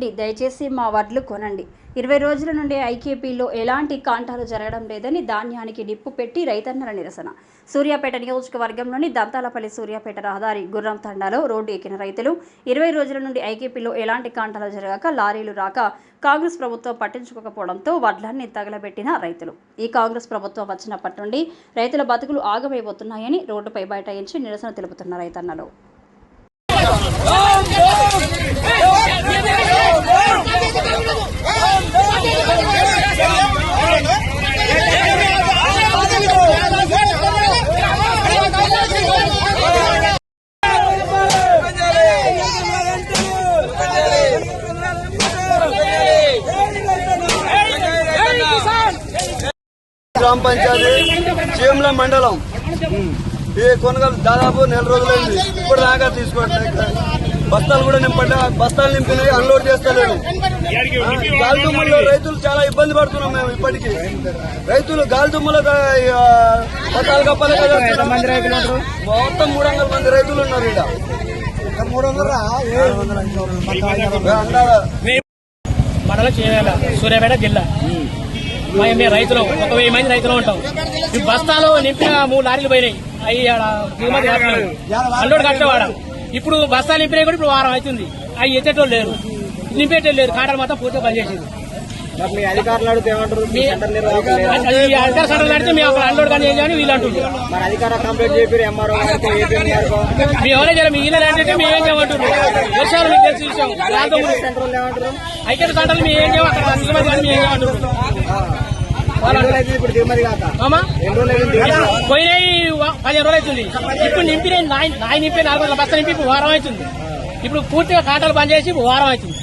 రండి, దయచేసి మా వడ్లు కొనండి. 20 రోజుల నుండి ఐకేపీలో ఎలాంటి కాంటాలు జరగడం లేదని ధాన్యానికి నిప్పు పెట్టి రైతన్నల నిరసన. సూర్యాపేట నియోజకవర్గంలోని దంతాలపల్లి సూర్యాపేట రహదారి గుర్రం తండాలో రోడ్డు ఎక్కిన రైతులు 20 రోజుల నుండి ఐకేపీలో ఎలాంటి కాంటాలు జరగక లారీలు రాక కాంగ్రెస్ ప్రభుత్వం పట్టించుకోకపోవడంతో వడ్లన్నీ తగలబెట్టిన రైతులు. ఈ కాంగ్రెస్ ప్రభుత్వం వచ్చినప్పటి నుండి రైతుల బతుకులు ఆగమైపోతున్నాయని రోడ్డుపై బైఠాయించి నిరసన తెలుపుతున్న రైతన్నలు. గ్రామ పంచాయతీ చేముల మండలం ఈ కొనగలు దాదాపు 4 రోజులైంది. ఇప్పుడు దాకా తీసుకోవట్లేదు. బస్తాలు కూడా నింపడ్డా, బస్తాలు నింపినాయి, అన్లోడ్ చేస్తలేరు. గాలిదుమ్మల్లో రైతులు చాలా ఇబ్బంది పడుతున్నాం. మేము ఇప్పటికీ రైతులు గాలిదుమ్మల బస్తాలు కప్పాలి కదా. మొత్తం 300 మంది రైతులు ఉన్నారు. ఇక్కడ 300 మండలం సూర్యాపేట జిల్లా. మేము రైతులు 1000 మంది రైతులు ఉంటాం. ఈ బస్తాలు నింపిన 3 లారీలు పోయినాయి. అవి దిగుమతి అల్లుడు కట్టేవాడ. ఇప్పుడు బస్తాలు నింపినాయి కూడా ఇప్పుడు వారం అవుతుంది. అవి ఎత్తేటోళ్ళు లేరు, నింపేటోళ్ళు లేరు. కాటలు మొత్తం పూర్తిగా పనిచేసింది. అధికారులు అడిగితే ఏమంటారు? అధికార సెంటర్ అడిగితే మేము అక్కడ అన్లోడ్ కానీ ఏం చేయని వీళ్ళు అంటున్నారు. మరి అధికార కంప్లైంట్ చెప్పారు. ఎంఆర్ఓ మీ ఎవరే చేయాలి? మీ ఇల్లు అంటే మేము ఏం చేయమంటున్నారు? వర్షాలు మీకు తెలిసి విషయం. సెంటర్ ఏమంటారు? ఐక్యత సెంటర్లు మేము ఏం చేయము. అక్కడ దిగుమతి కానీ మేము ఏం చేయమంటున్నారు. ఇప్పుడు దిగుమతి కాక పోయినాయి 15 రోజులు అవుతుంది. ఇప్పుడు నింపినాయి నింపి 4 బస్తాలు నింపి ఇప్పుడు వారం అవుతుంది. ఇప్పుడు పూర్తిగా కాంటాలు బంద్ చేసి వారం అవుతుంది.